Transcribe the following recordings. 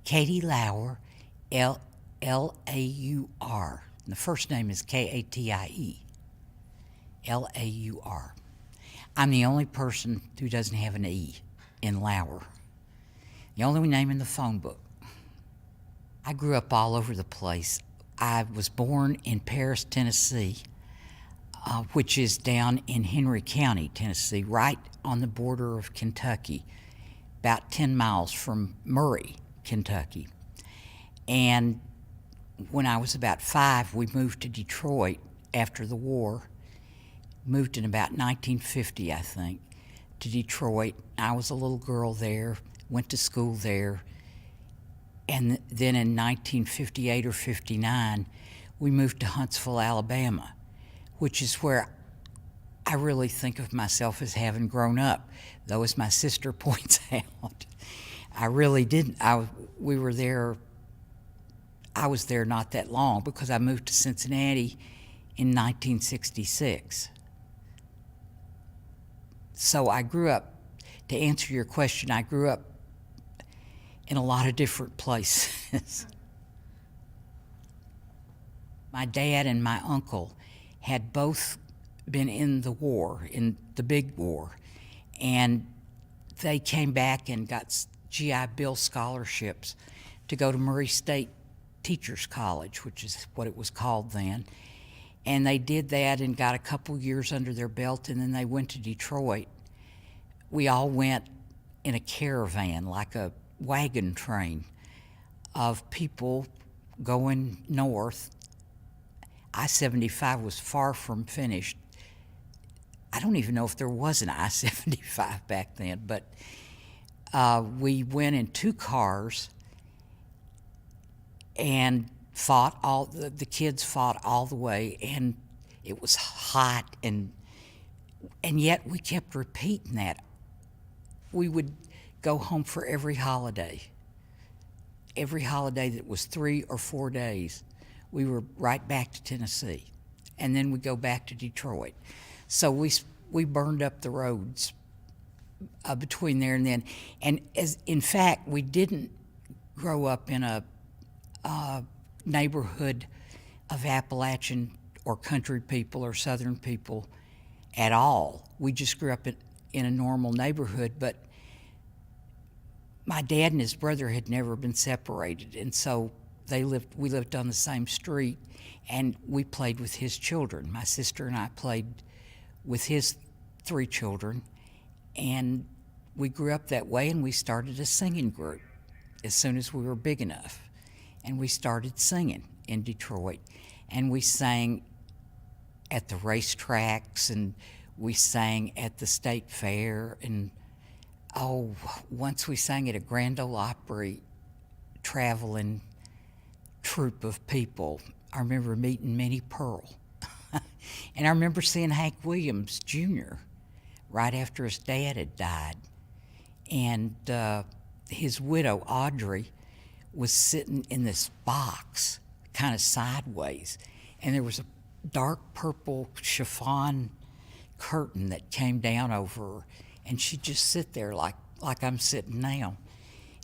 Katie Laur, Laur. The first name is Katie, Laur. I'm the only person who doesn't have an E in Laur. The only name in the phone book. I grew up all over the place. I was born in Paris, Tennessee, which is down in Henry County, Tennessee, right on the border of Kentucky, about 10 miles from Murray, Kentucky. And when I was about 5, we moved to Detroit after the war. Moved in about 1950, I think, to Detroit. I was a little girl there, went to school there. And then in 1958 or 59, we moved to Huntsville, Alabama, which is where I really think of myself as having grown up, though, as my sister points out, I really didn't. I was there not that long because I moved to Cincinnati in 1966. So I grew up, to answer your question, I grew up in a lot of different places. My dad and my uncle had both been in the war, in the big war, and they came back and got GI Bill scholarships to go to Murray State Teachers College, which is what it was called then. And they did that and got a couple years under their belt, and then they went to Detroit. We all went in a caravan, like a wagon train of people going north. I-75 was far from finished. I don't even know if there was an I-75 back then, but we went in 2 cars and the kids fought all the way, and it was hot, and yet we kept repeating that. We would go home for every holiday that was 3 or 4 days. We were right back to Tennessee, and then we'd go back to Detroit. So we burned up the roads between there and then. And in fact, we didn't grow up in a neighborhood of Appalachian or country people or Southern people at all. We just grew up in a normal neighborhood, but my dad and his brother had never been separated, and so we lived on the same street, and we played with his children. My sister and I played with his 3 children, and we grew up that way, and we started a singing group as soon as we were big enough. And we started singing in Detroit, and we sang at the racetracks, and we sang at the state fair, and once we sang at a Grand Ole Opry traveling troupe of people. I remember meeting Minnie Pearl. And I remember seeing Hank Williams Jr. right after his dad had died. And his widow, Audrey, was sitting in this box, kind of sideways. And there was a dark purple chiffon curtain that came down over her. And she'd just sit there like I'm sitting now,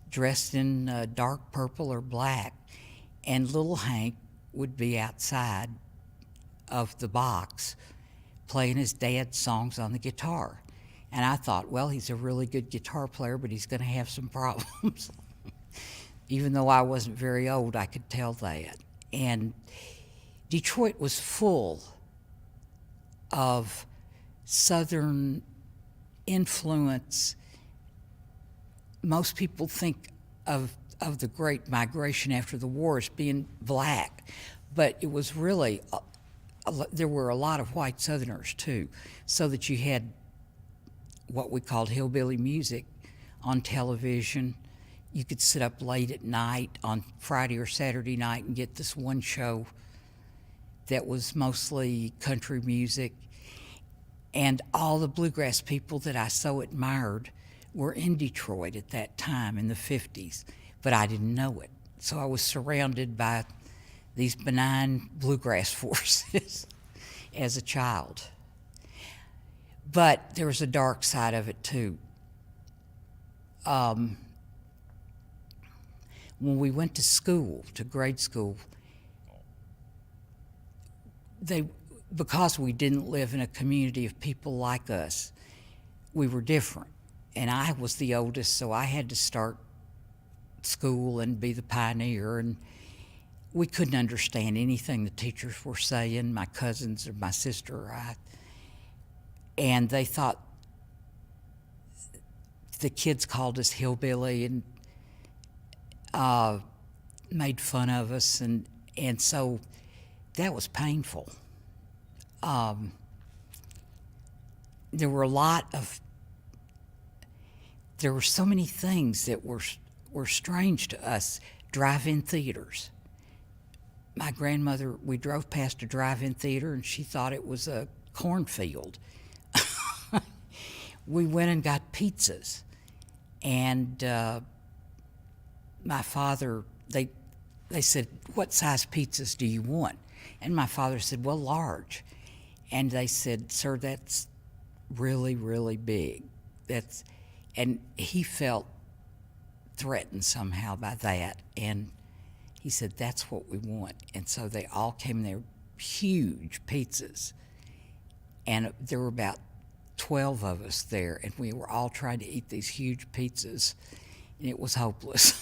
dressed in dark purple or black. And little Hank would be outside of the box playing his dad's songs on the guitar. And I thought, well, he's a really good guitar player, but he's going to have some problems. Even though I wasn't very old, I could tell that. And Detroit was full of Southern influence. Most people think of the Great Migration after the war as being black, but it was really, there were a lot of white Southerners too, so that you had what we called hillbilly music on television. You could sit up late at night on Friday or Saturday night and get this one show that was mostly country music. And all the bluegrass people that I so admired were in Detroit at that time in the 50s, but I didn't know it. So I was surrounded by these benign bluegrass forces as a child. But there was a dark side of it too. When we went to school, to grade school, because we didn't live in a community of people like us, we were different. And I was the oldest, so I had to start school and be the pioneer. And we couldn't understand anything the teachers were saying, my cousins or my sister or I. And they thought the kids called us hillbilly and made fun of us, and so that was painful. There were so many things that were strange to us. Drive-in theaters. My grandmother, we drove past a drive-in theater and she thought it was a cornfield. We went and got pizzas, and my father, they said, "What size pizzas do you want?" And my father said, "Well, large." And they said, "Sir, that's really, really big." And he felt threatened somehow by that, and he said, "That's what we want." And so they all came there, huge pizzas, and there were about 12 of us there, and we were all trying to eat these huge pizzas, and it was hopeless.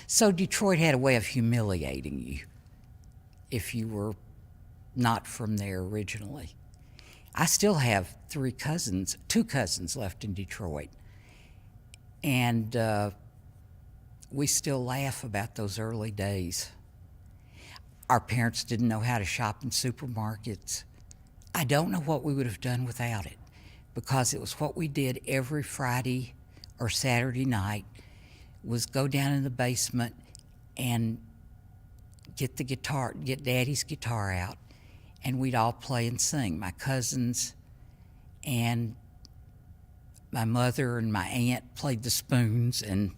So Detroit had a way of humiliating you if you were not from there originally. I still have two cousins left in Detroit, and we still laugh about those early days. Our parents didn't know how to shop in supermarkets. I don't know what we would have done without it, because it was what we did every Friday or Saturday night, was go down in the basement and get Daddy's guitar out, and we'd all play and sing. My cousins and my mother and my aunt played the spoons, and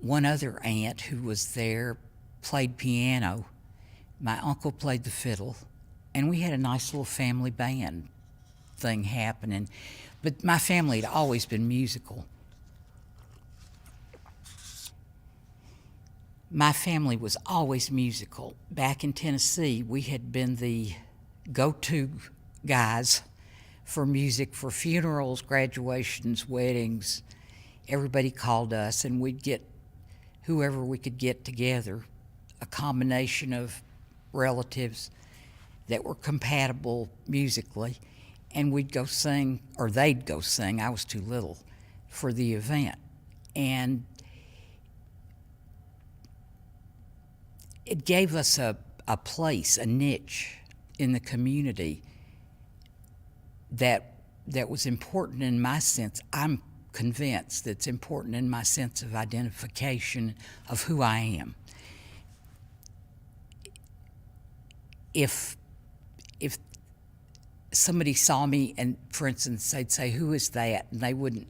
one other aunt who was there played piano. My uncle played the fiddle, and we had a nice little family band thing happening. But my family had always been musical. My family was always musical. Back in Tennessee, we had been the go-to guys for music for funerals, graduations, weddings. Everybody called us, and we'd get whoever we could get together, a combination of relatives that were compatible musically, and we'd go sing, or they'd go sing, I was too little, for the event. And it gave us a place, a niche in the community that was important in my sense. I'm convinced that's important in my sense of identification of who I am. If somebody saw me and, for instance, they'd say, "Who is that?" and they wouldn't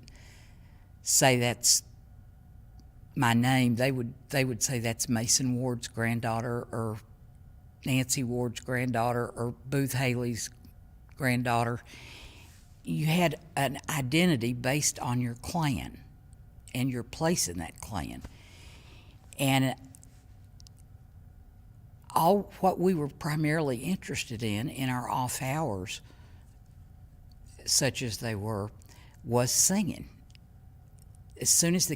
say that's my name, they would say that's Mason Ward's granddaughter, or Nancy Ward's granddaughter, or Booth Haley's granddaughter. You had an identity based on your clan and your place in that clan. And all what we were primarily interested in our off hours, such as they were, was singing. As soon as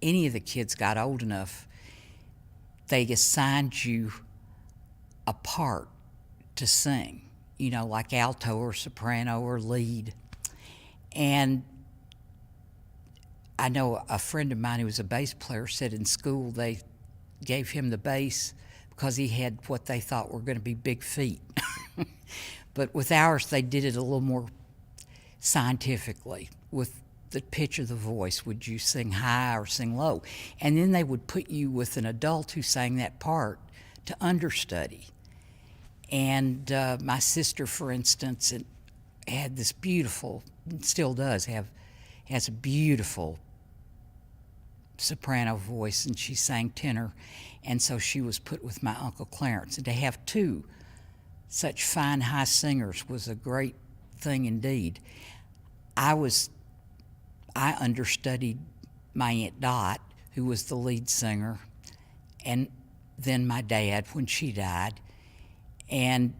any of the kids got old enough, they assigned you a part to sing, like alto or soprano or lead. And I know a friend of mine who was a bass player said in school they gave him the bass because he had what they thought were going to be big feet. But with ours, they did it a little more scientifically with the pitch of the voice. Would you sing high or sing low? And then they would put you with an adult who sang that part to understudy. And my sister, for instance, had this beautiful, still does has a beautiful soprano voice, and she sang tenor, and so she was put with my Uncle Clarence. And to have two such fine high singers was a great thing indeed. I understudied my Aunt Dot, who was the lead singer, and then my dad when she died. And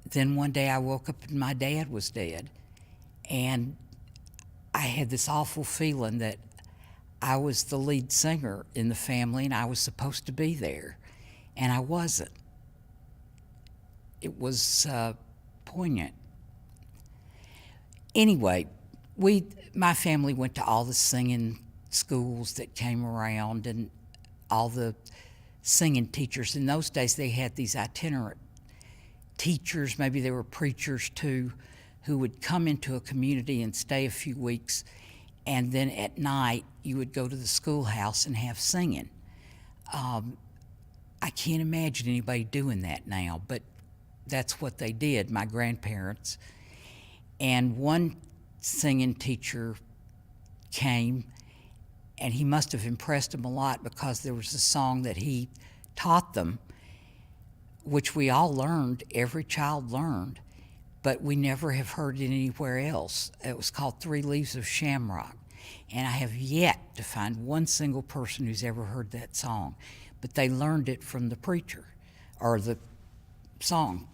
then one day I woke up and my dad was dead. And I had this awful feeling that I was the lead singer in the family and I was supposed to be there. And I wasn't. It was poignant. Anyway, my family went to all the singing schools that came around and all the singing teachers. In those days, they had these itinerant teachers, maybe they were preachers too, who would come into a community and stay a few weeks, and then at night you would go to the schoolhouse and have singing. I can't imagine anybody doing that now, but that's what they did, my grandparents. And one singing teacher came, and he must have impressed them a lot because there was a song that he taught them, which we all learned, every child learned, but we never have heard it anywhere else. It was called 3 Leaves of Shamrock, and I have yet to find one single person who's ever heard that song, but they learned it from the preacher, or the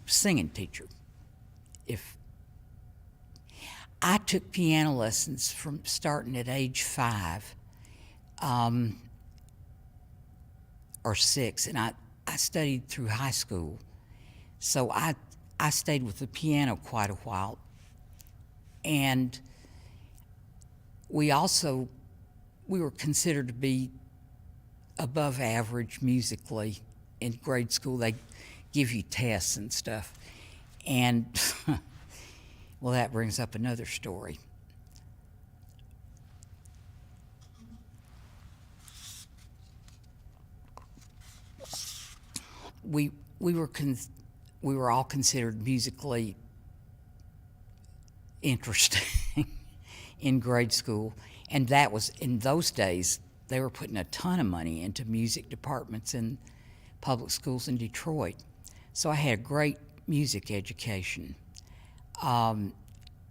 singing teacher. I took piano lessons from starting at age 5 or 6, and I studied through high school. So I stayed with the piano quite a while. And we were considered to be above average musically in grade school. They give you tests and stuff. And well, that brings up another story. We were all considered musically interesting in grade school, and that was, in those days, they were putting a ton of money into music departments in public schools in Detroit. So I had a great music education. And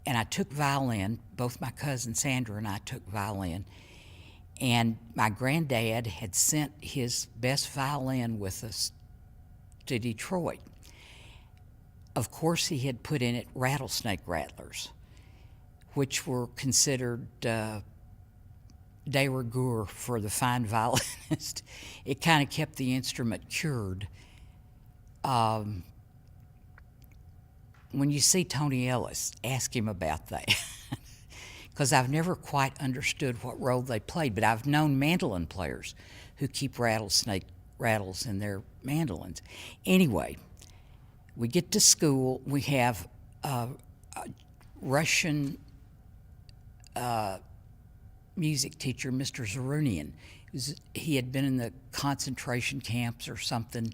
I took violin. Both my cousin Sandra and I took violin. And my granddad had sent his best violin with us to Detroit. Of course, he had put in it rattlesnake rattlers, which were considered de rigueur for the fine violinist. It kind of kept the instrument cured. When you see Tony Ellis, ask him about that. Because I've never quite understood what role they played, but I've known mandolin players who keep rattlesnake rattles in their mandolins. Anyway, we get to school. We have a Russian music teacher, Mr. Zarunian. He had been in the concentration camps or something,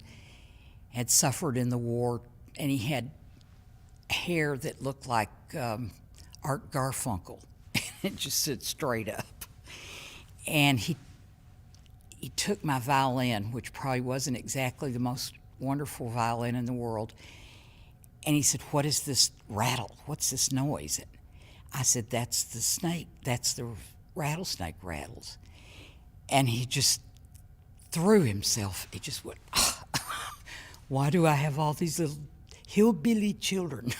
had suffered in the war, and he had hair that looked like Art Garfunkel. It just stood straight up. And he took my violin, which probably wasn't exactly the most wonderful violin in the world, and he said, "What is this rattle? What's this noise?" And I said, "That's the snake. That's the rattlesnake rattles." And he just threw himself. He just went, "Why do I have all these little hillbilly children?"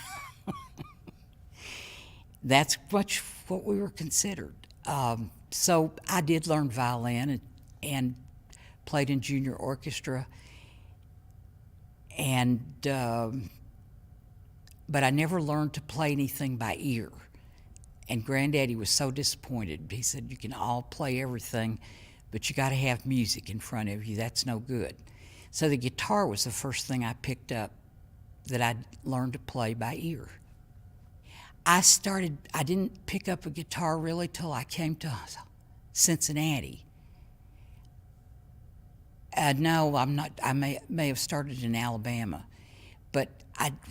That's much what we were considered. So I did learn violin and played in junior orchestra, and but I never learned to play anything by ear. And Granddaddy was so disappointed. He said, "You can all play everything, but you got to have music in front of you. That's no good." So the guitar was the first thing I picked up that I learned to play by ear. I didn't pick up a guitar really till I came to Cincinnati. No, I'm not. I may have started in Alabama, but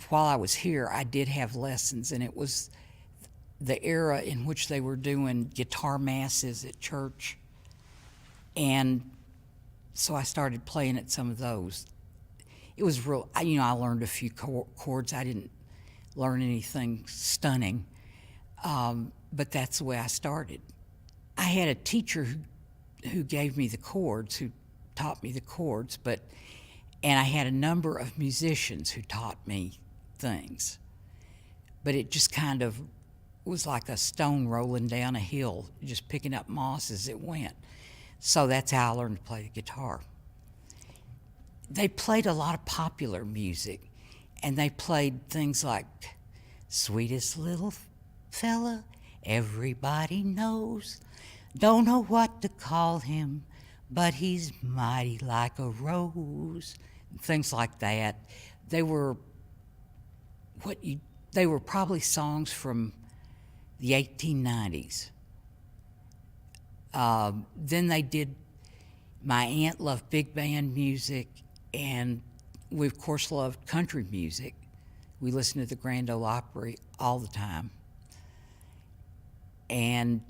while I was here, I did have lessons, and it was the era in which they were doing guitar masses at church, and so I started playing at some of those. It was real. I learned a few chords. I didn't learn anything stunning, but that's the way I started. I had a teacher who gave me the chords, who taught me the chords, and I had a number of musicians who taught me things. But it just kind of was like a stone rolling down a hill, just picking up moss as it went. So that's how I learned to play the guitar. They played a lot of popular music, and they played things like Sweetest Little Fella Everybody Knows, don't know what to call him, but he's mighty like a rose, things like that. They were probably songs from the 1890s. Then they did, my aunt loved big band music, and we of course loved country music. We listened to the Grand Ole Opry all the time. And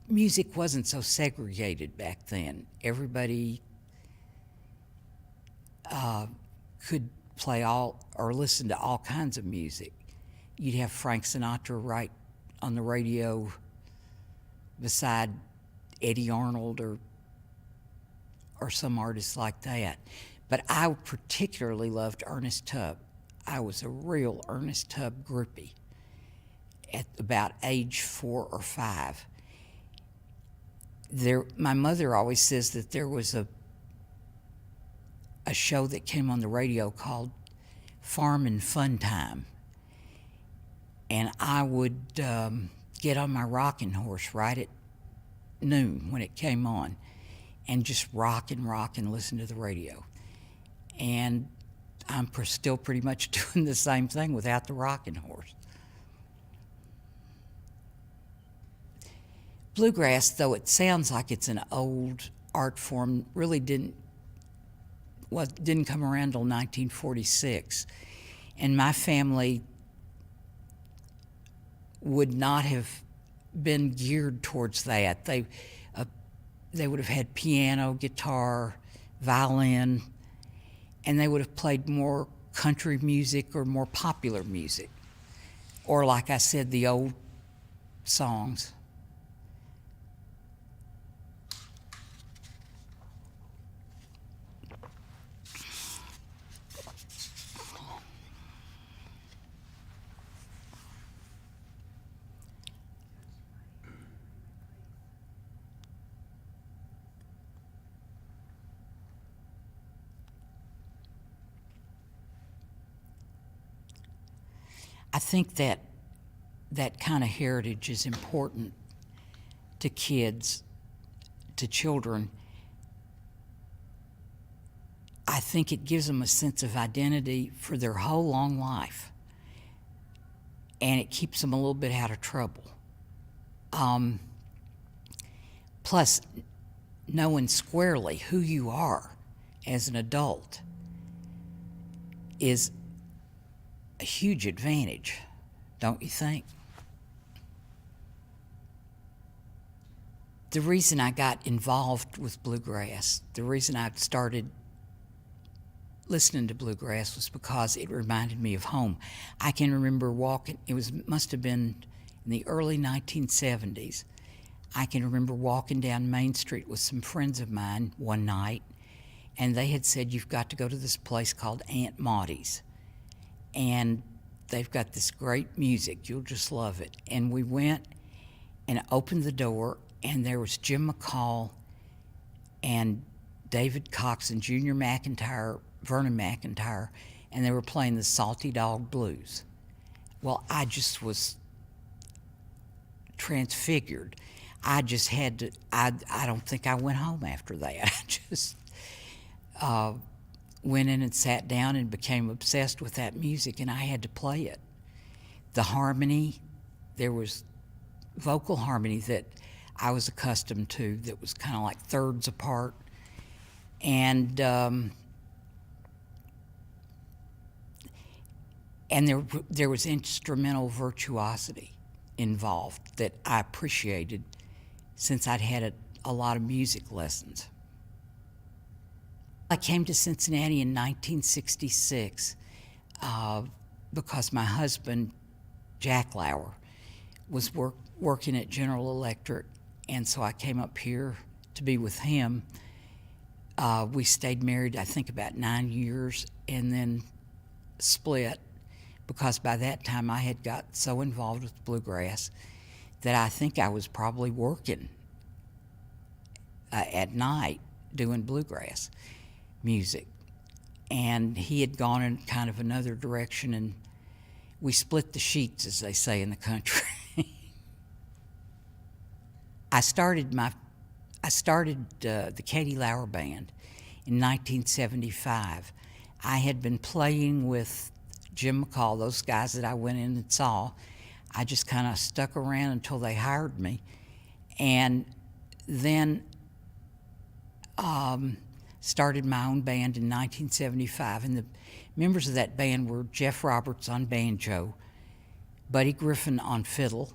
music wasn't so segregated back then. Everybody could play all or listen to all kinds of music. You'd have Frank Sinatra right on the radio beside Eddie Arnold or some artists like that. But I particularly loved Ernest Tubb. I was a real Ernest Tubb groupie at about age 4 or 5. My mother always says that there was a show that came on the radio called Farm and Fun Time. And I would get on my rocking horse right at noon when it came on and just rock and listen to the radio. And I'm still pretty much doing the same thing without the rocking horse. Bluegrass, though it sounds like it's an old art form, really didn't come around until 1946. And my family would not have been geared towards that. They would have had piano, guitar, violin, and they would have played more country music or more popular music. Or, like I said, the old songs. I think that kind of heritage is important to kids, to children. I think it gives them a sense of identity for their whole long life, and it keeps them a little bit out of trouble. Plus, knowing squarely who you are as an adult is a huge advantage, don't you think? The reason I got involved with bluegrass, the reason I started listening to bluegrass was because it reminded me of home. I can remember walking, must have been in the early 1970s. I can remember walking down Main Street with some friends of mine one night, and they had said, "You've got to go to this place called Aunt Maudie's. And they've got this great music. You'll just love it." And we went and opened the door, and there was Jim McCall and David Cox and Junior McIntyre, Vernon McIntyre, and they were playing the Salty Dog Blues. Well, I just was transfigured. I just had to, I don't think I went home after that. I just went in and sat down and became obsessed with that music, and I had to play it. The harmony, there was vocal harmony that I was accustomed to that was kind of like thirds apart. And there was instrumental virtuosity involved that I appreciated since I'd had a lot of music lessons. I came to Cincinnati in 1966 because my husband, Jack Laur, was working at General Electric, and so I came up here to be with him. We stayed married, I think, about 9 years, and then split, because by that time I had got so involved with Bluegrass that I think I was probably working at night doing Bluegrass music. And he had gone in kind of another direction, and we split the sheets, as they say in the country. I started the Katie Laur Band in 1975. I had been playing with Jim McCall, those guys that I went in and saw. I just kind of stuck around until they hired me, and then started my own band in 1975. And the members of that band were Jeff Roberts on banjo, Buddy Griffin on fiddle,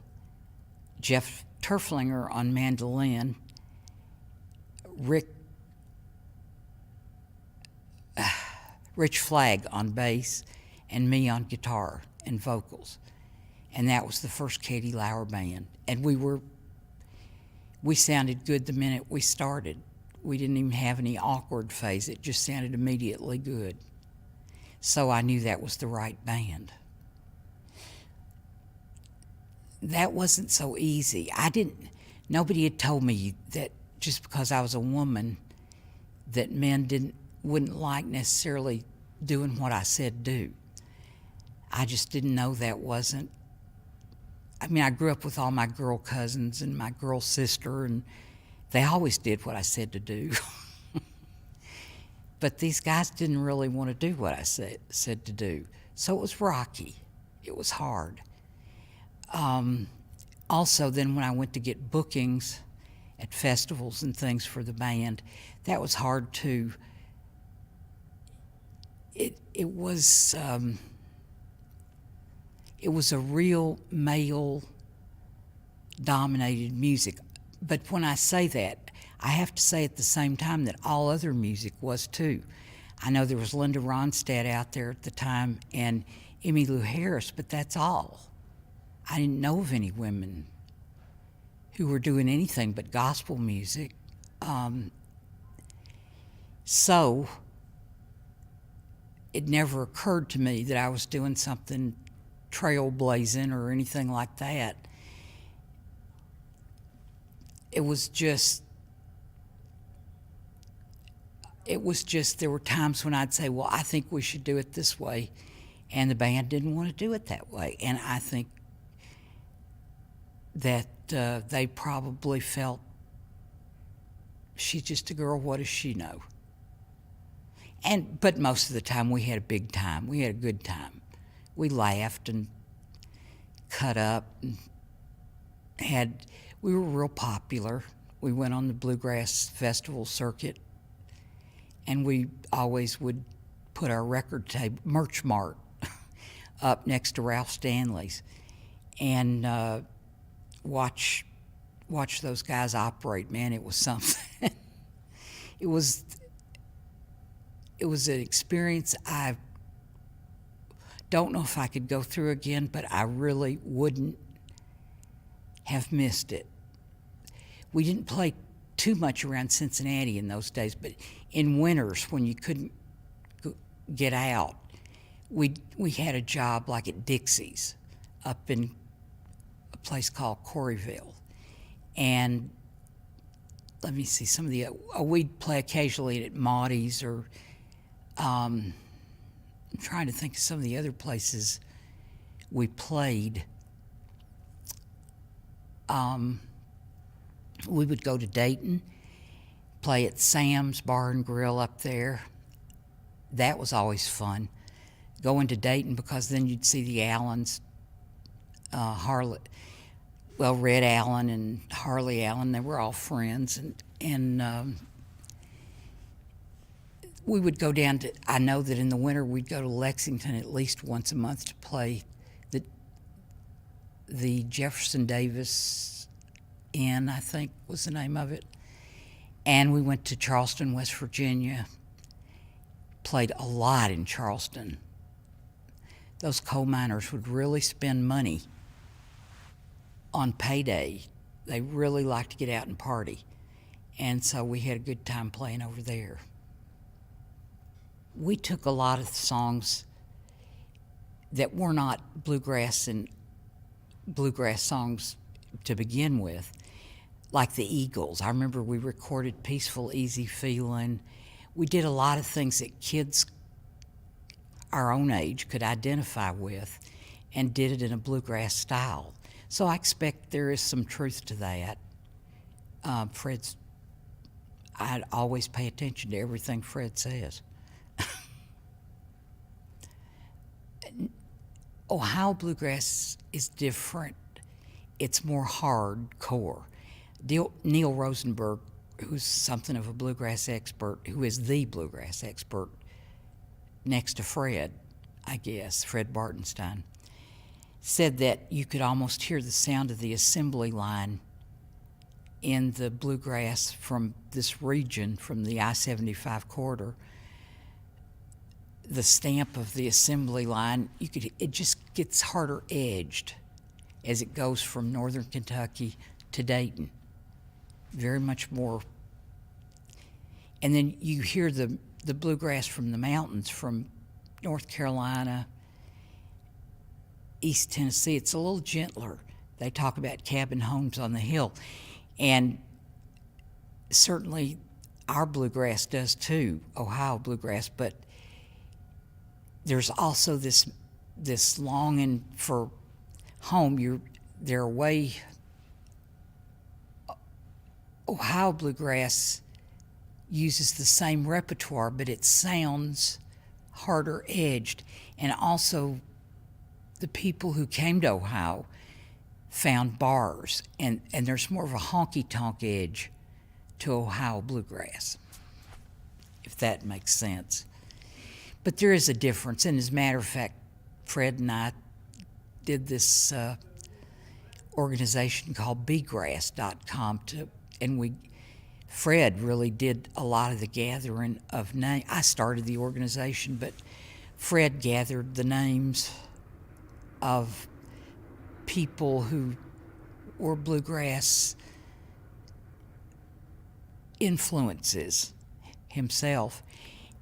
Jeff Turflinger on mandolin, Rich Flagg on bass, and me on guitar and vocals. And that was the first Katie Laur Band. And we sounded good the minute we started. We didn't even have any awkward phase. It just sounded immediately good. So I knew that was the right band. That wasn't so easy. Nobody had told me that just because I was a woman, that men wouldn't like necessarily doing what I said do. I just didn't know that wasn't. I mean, I grew up with all my girl cousins and my girl sister, and they always did what I said to do. But these guys didn't really want to do what I said to do. So it was rocky. It was hard. Also, then when I went to get bookings at festivals and things for the band, that was hard too. It was a real male-dominated music. But when I say that, I have to say at the same time that all other music was too. I know there was Linda Ronstadt out there at the time and Emmylou Harris, but that's all. I didn't know of any women who were doing anything but gospel music. So it never occurred to me that I was doing something trailblazing or anything like that. It was just there were times when I'd say, well, I think we should do it this way, and the band didn't want to do it that way. And I think that they probably felt, she's just a girl, what does she know? But most of the time we had a big time. We had a good time. We laughed and cut up and we were real popular. We went on the Bluegrass Festival circuit, and we always would put our record table, Merch Mart, up next to Ralph Stanley's, and watch those guys operate. Man, it was something. It was an experience I don't know if I could go through again, but I really wouldn't have missed it. We didn't play too much around Cincinnati in those days, but in winters when you couldn't get out, we had a job like at Dixie's up in a place called Corryville. And let me see, some of the, we'd play occasionally at Maudie's, or I'm trying to think of some of the other places we played. We would go to Dayton, play at Sam's Bar and Grill up there. That was always fun. Going to Dayton, because then you'd see the Allens, Red Allen and Harley Allen. They were all friends, and we would go down to, I know that in the winter we'd go to Lexington at least once a month to play the Jefferson Davis Inn, I think was the name of it. And we went to Charleston, West Virginia, played a lot in Charleston. Those coal miners would really spend money on payday. They really like to get out and party. And so we had a good time playing over there. We took a lot of songs that were not bluegrass songs to begin with, like the Eagles. I remember we recorded Peaceful, Easy Feeling. We did a lot of things that kids our own age could identify with and did it in a bluegrass style. So I expect there is some truth to that. I'd always pay attention to everything Fred says. Ohio bluegrass is different. It's more hardcore. Neil Rosenberg, who's something of a bluegrass expert, who is the bluegrass expert next to Fred, I guess, Fred Bartenstein, said that you could almost hear the sound of the assembly line in the bluegrass from this region, from the I-75 corridor. The stamp of the assembly line, it just gets harder edged as it goes from northern Kentucky to Dayton. Very much more. And then you hear the bluegrass from the mountains, from North Carolina, East Tennessee. It's a little gentler. They talk about cabin homes on the hill. And certainly our bluegrass does too, Ohio bluegrass, but there's also this longing for home. They're away. Ohio bluegrass uses the same repertoire, but it sounds harder edged. And also, the people who came to Ohio found bars, and there's more of a honky-tonk edge to Ohio bluegrass, if that makes sense. But there is a difference, and as a matter of fact, Fred and I did this organization called bgrass.com, and Fred really did a lot of the gathering of names. I started the organization, but Fred gathered the names of people who were bluegrass influences himself,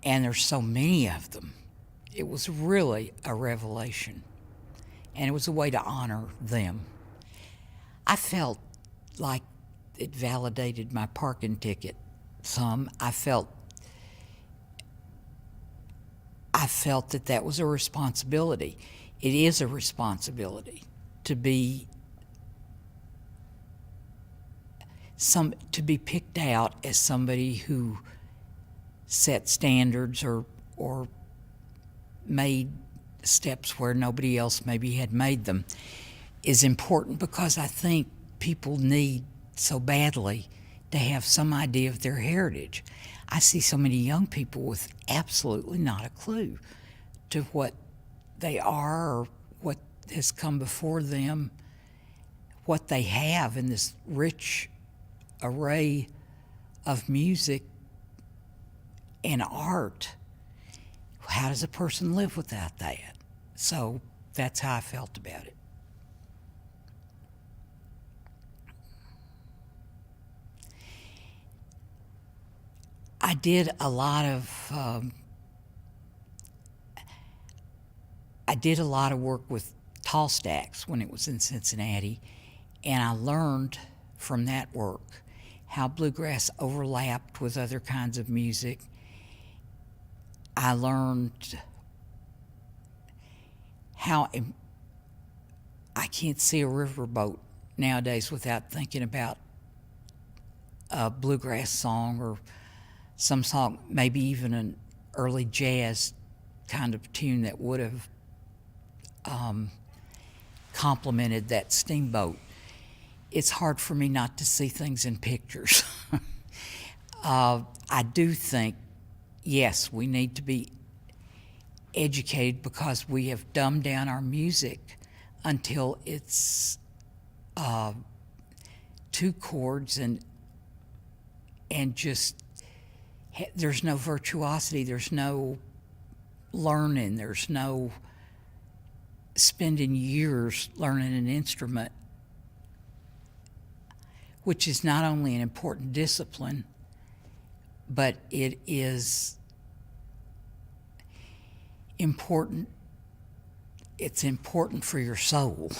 and there's so many of them. It was really a revelation, and it was a way to honor them. I felt like it validated my parking ticket some. I felt that was a responsibility. It is a responsibility to be picked out as somebody who set standards or made steps where nobody else maybe had made them is important, because I think people need so badly to have some idea of their heritage. I see so many young people with absolutely not a clue to what they are or what has come before them, what they have in this rich array of music and art. How does a person live without that? So that's how I felt about it. I did a lot of work with Tall Stacks when it was in Cincinnati, and I learned from that work how bluegrass overlapped with other kinds of music. I learned how I can't see a riverboat nowadays without thinking about a bluegrass song or some song, maybe even an early jazz kind of tune that would have complemented that steamboat. It's hard for me not to see things in pictures. I do think, yes, we need to be educated because we have dumbed down our music until it's two chords and just there's no virtuosity, there's no learning, there's no spending years learning an instrument. which is not only an important discipline, but it is important. It's important for your soul.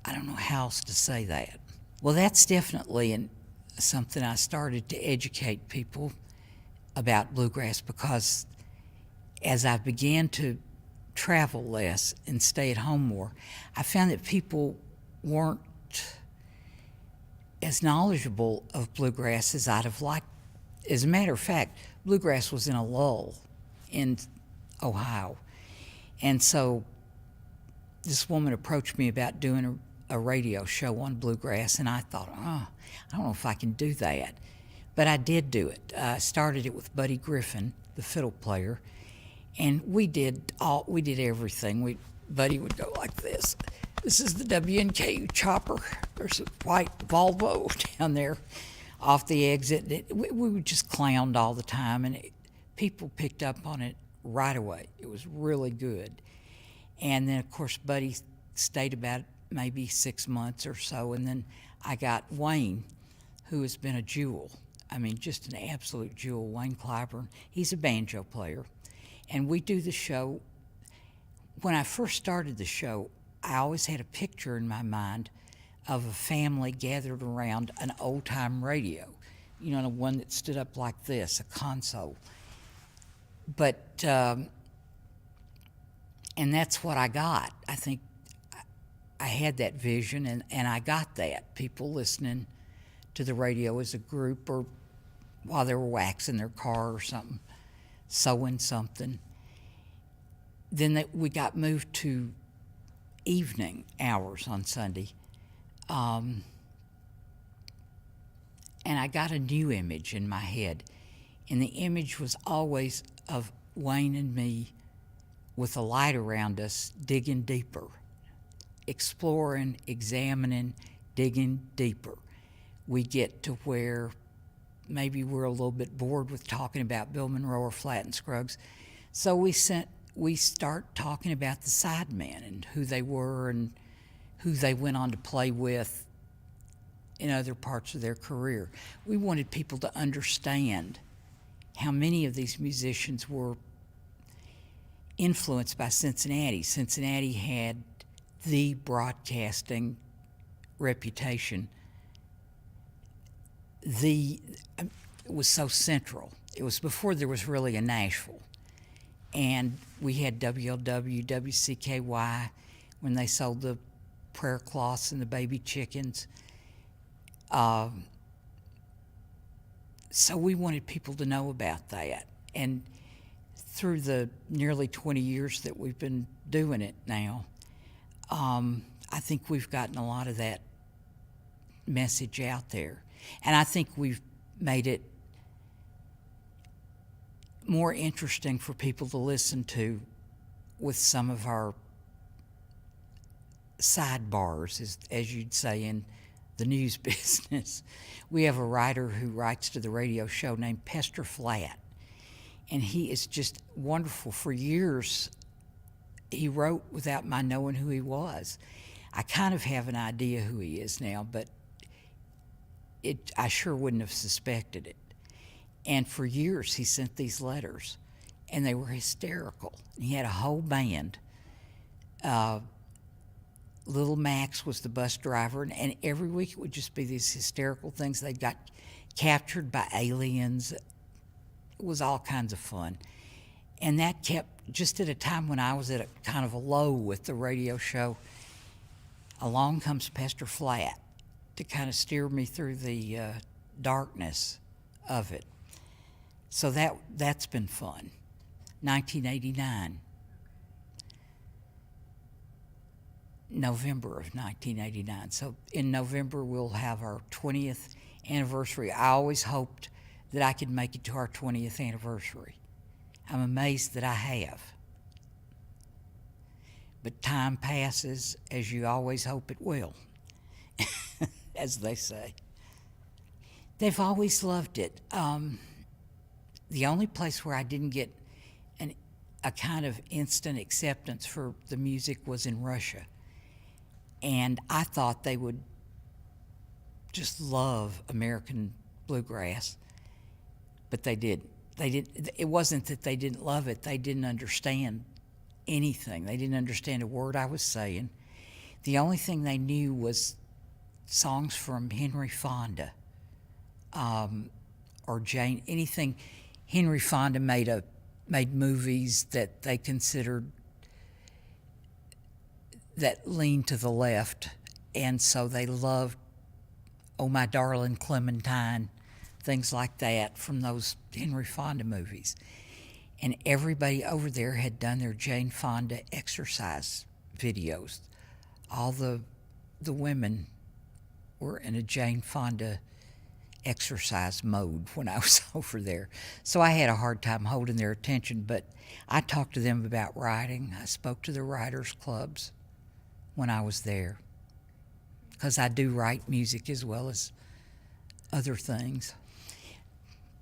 I don't know how else to say that. Well, that's definitely something I started to educate people about bluegrass, because as I began to travel less and stay at home more, I found that people weren't as knowledgeable of bluegrass as I'd have liked. As a matter of fact, bluegrass was in a lull in Ohio. And so this woman approached me about doing a radio show on bluegrass, and I thought, I don't know if I can do that. But I did do it. I started it with Buddy Griffin, the fiddle player, and we did everything. Buddy would go like this. This is the W&K chopper. There's a white Volvo down there off the exit. We would just clowned all the time, and people picked up on it right away. It was really good. And then, of course, Buddy stayed about maybe 6 months or so, and then I got Wayne, who has been a jewel. I mean, just an absolute jewel, Wayne Clyburn. He's a banjo player. And we do the show. When I first started the show, I always had a picture in my mind of a family gathered around an old-time radio, you know, the one that stood up like this, a console. But, and that's what I got. I think I had that vision, and I got that. People listening to the radio as a group, or while they were waxing their car or something, sewing something. Then we got moved to evening hours on Sunday. And I got a new image in my head. And the image was always of Wayne and me with a light around us, digging deeper, exploring, examining, digging deeper. We get to where maybe we're a little bit bored with talking about Bill Monroe or Flatt and Scruggs. So we start talking about the sidemen and who they were and who they went on to play with in other parts of their career. We wanted people to understand how many of these musicians were influenced by Cincinnati. Cincinnati had the broadcasting reputation. It was so central. It was before there was really a Nashville. And we had WLW, WCKY, when they sold the prayer cloths and the baby chickens. So we wanted people to know about that. And through the nearly 20 years that we've been doing it now, I think we've gotten a lot of that message out there. And I think we've made it more interesting for people to listen to with some of our sidebars, as you'd say in the news business. We have a writer who writes to the radio show named Pester Flatt, and he is just wonderful. For years, he wrote without my knowing who he was. I kind of have an idea who he is now, but I sure wouldn't have suspected it. And for years, he sent these letters, and they were hysterical. He had a whole band. Little Max was the bus driver, and every week it would just be these hysterical things. They got captured by aliens. It was all kinds of fun. And that kept, just at a time when I was at a kind of a low with the radio show, along comes Pester Flatt to kind of steer me through the darkness of it. So that's been fun. 1989. November of 1989. So in November, we'll have our 20th anniversary. I always hoped that I could make it to our 20th anniversary. I'm amazed that I have. But time passes as you always hope it will, as they say. They've always loved it. The only place where I didn't get a kind of instant acceptance for the music was in Russia. And I thought they would just love American bluegrass, but they didn't. They did. It wasn't that they didn't love it; they didn't understand anything. They didn't understand a word I was saying. The only thing they knew was songs from Henry Fonda, or Jane. Anything. Henry Fonda made movies that they considered that leaned to the left, and so they loved "Oh My Darling Clementine," things like that from those Henry Fonda movies. And everybody over there had done their Jane Fonda exercise videos. All the women were in a Jane Fonda exercise mode when I was over there. So I had a hard time holding their attention, but I talked to them about writing. I spoke to the writers' clubs when I was there, because I do write music as well as other things.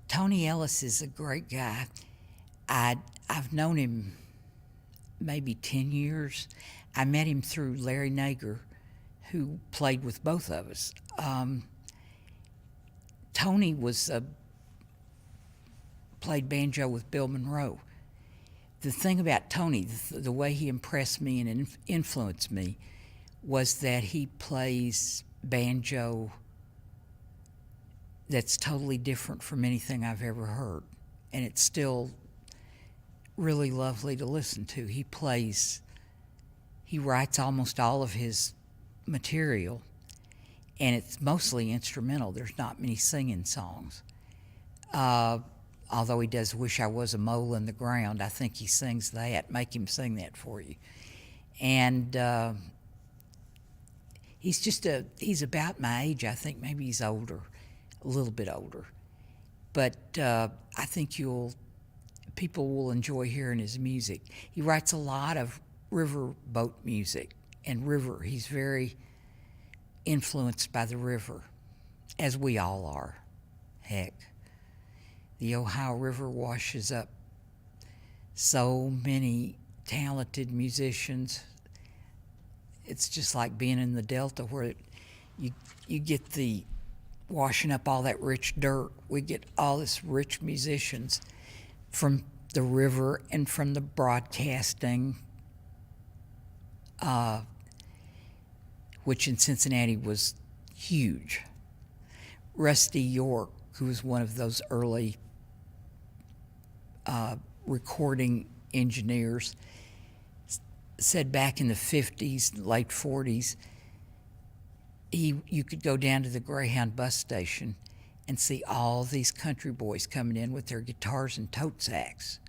Tony Ellis is a great guy. I've known him maybe 10 years. I met him through Larry Nager, who played with both of us. Tony played banjo with Bill Monroe. The thing about Tony, the way he impressed me and influenced me, was that he plays banjo that's totally different from anything I've ever heard. And it's still really lovely to listen to. He writes almost all of his material, and it's mostly instrumental. There's not many singing songs. Although he does "Wish I Was a Mole in the Ground." I think he sings that. Make him sing that for you. And he's about my age. I think maybe he's older, a little bit older. But I think people will enjoy hearing his music. He writes a lot of riverboat music, and he's very influenced by the river, as we all are. Heck, the Ohio River washes up so many talented musicians. It's just like being in the Delta, where you get the washing up all that rich dirt. We get all this rich musicians from the river and from the broadcasting, which in Cincinnati was huge. Rusty York, who was one of those early recording engineers, said back in the 50s, late 40s, you could go down to the Greyhound bus station and see all these country boys coming in with their guitars and tote sacks,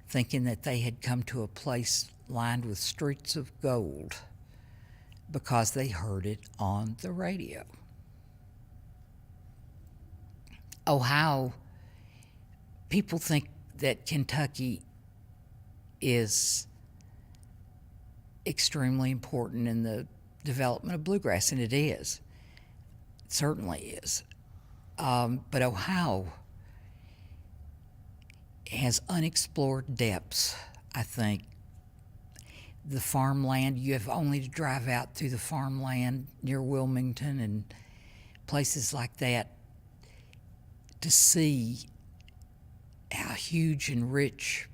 thinking that they had come to a place lined with streets of gold because they heard it on the radio. Ohio, people think that Kentucky is extremely important in the development of bluegrass, and it is. It certainly is. But Ohio has unexplored depths, I think. The farmland, you have only to drive out through the farmland near Wilmington and places like that to see how huge and rich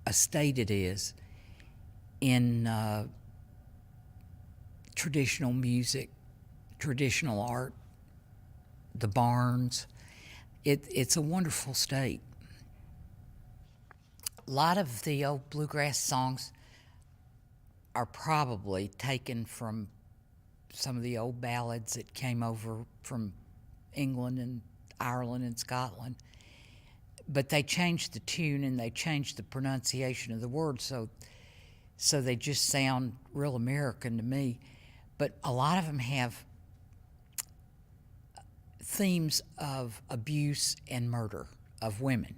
a state it is in traditional music, traditional art, the barns. It's a wonderful state. A lot of the old bluegrass songs are probably taken from some of the old ballads that came over from England and Ireland and Scotland. But they changed the tune and they changed the pronunciation of the words, so they just sound real American to me. But a lot of them have themes of abuse and murder of women,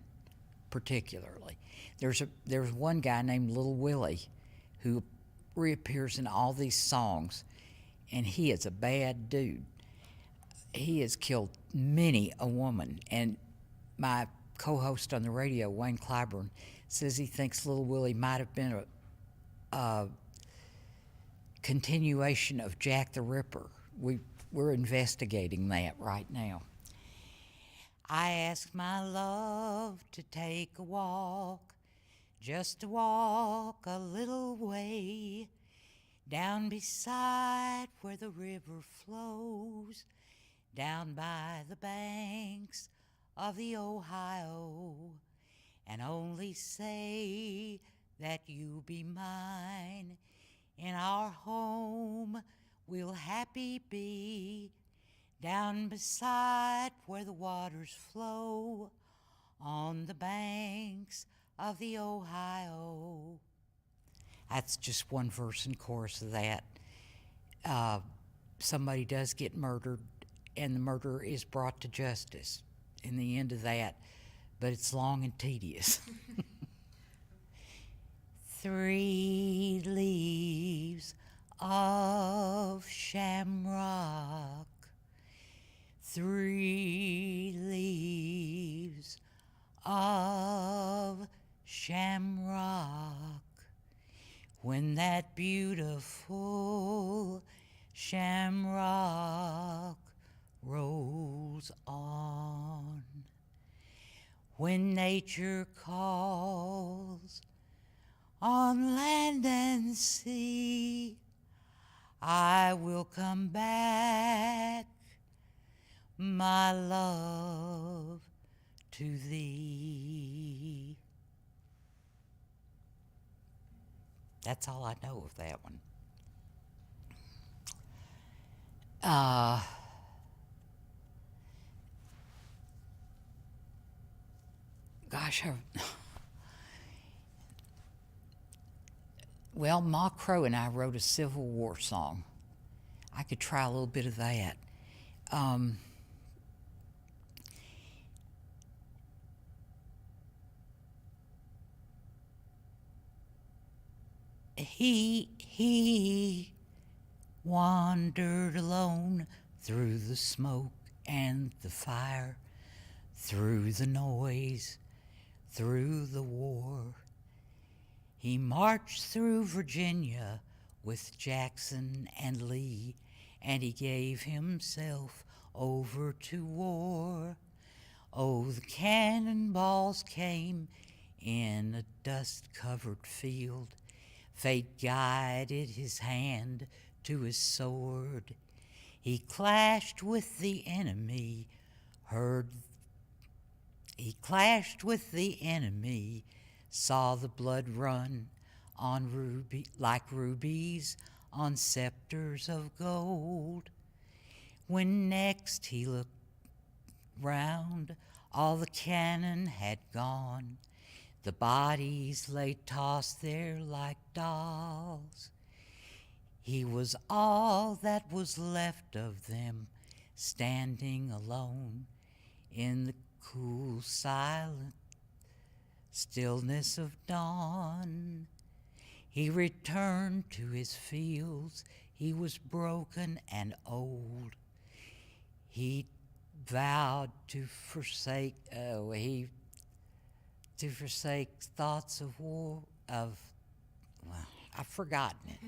particularly. There's one guy named Little Willie who reappears in all these songs, and he is a bad dude. He has killed many a woman, and my co-host on the radio, Wayne Clyburn, says he thinks Little Willie might have been a continuation of Jack the Ripper. We're investigating that right now. I asked my love to take a walk, just to walk a little way, down beside where the river flows, down by the banks of the Ohio, and only say that you be mine. In our home we'll happy be, down beside where the waters flow, on the banks of the Ohio. That's just one verse and chorus of that. Somebody does get murdered, and the murderer is brought to justice in the end of that, but it's long and tedious. 3 leaves of shamrock, 3 leaves of shamrock, when that beautiful shamrock rolls on, when nature calls on land and sea, I will come back, my love, to thee. That's all I know of that one. Well, Ma Crow and I wrote a Civil War song. I could try a little bit of that. He wandered alone through the smoke and the fire, through the noise, through the war. He marched through Virginia with Jackson and Lee, and he gave himself over to war. Oh, the cannonballs came in a dust-covered field. Fate guided his hand to his sword. He clashed with the enemy, saw the blood run on like rubies on scepters of gold. When next he looked round, all the cannon had gone. The bodies lay tossed there like dolls. He was all that was left of them, standing alone in the cool, silent stillness of dawn. He returned to his fields. He was broken and old. He vowed to forsake thoughts of war, I've forgotten it.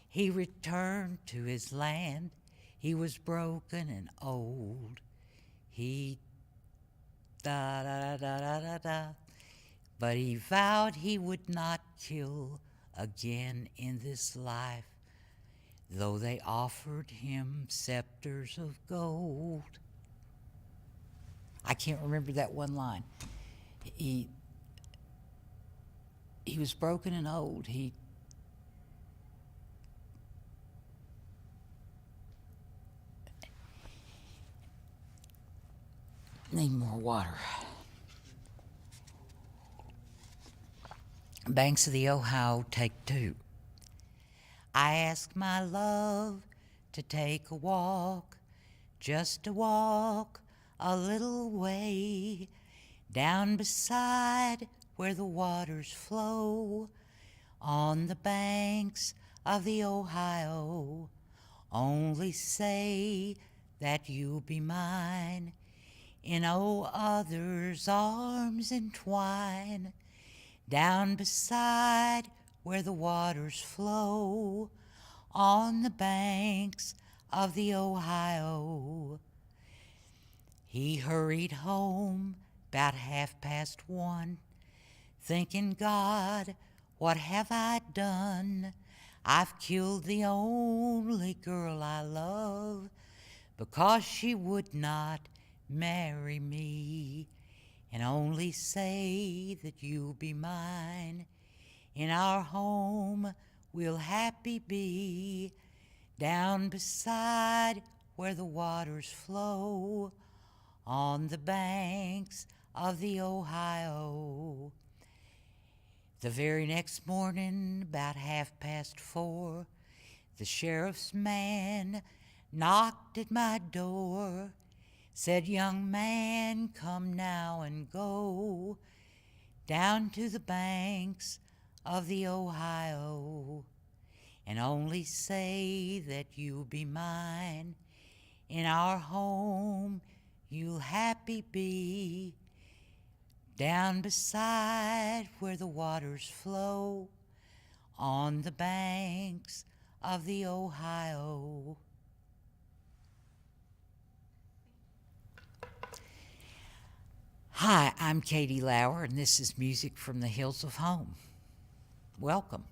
He returned to his land. He was broken and old. But he vowed he would not kill again in this life, though they offered him scepters of gold. I can't remember that one line. He was broken and old. He need more water. Banks of the Ohio, take 2. I asked my love to take a walk, just to walk a little way, down beside where the waters flow, on the banks of the Ohio. Only say that you'll be mine, in no other's arms entwine, down beside where the waters flow, on the banks of the Ohio. He hurried home 'bout 1:30, thinking, God, what have I done? I've killed the only girl I love because she would not marry me, and only say that you'll be mine. In our home we'll happy be, down beside where the waters flow, on the banks of the Ohio. The very next morning, about 4:30, the sheriff's man knocked at my door, said, young man, come now and go down to the banks of the Ohio, and only say that you'll be mine. In our home you'll happy be, down beside where the waters flow, on the banks of the Ohio. Hi, I'm Katie Laur, and this is Music from the Hills of Home. Welcome.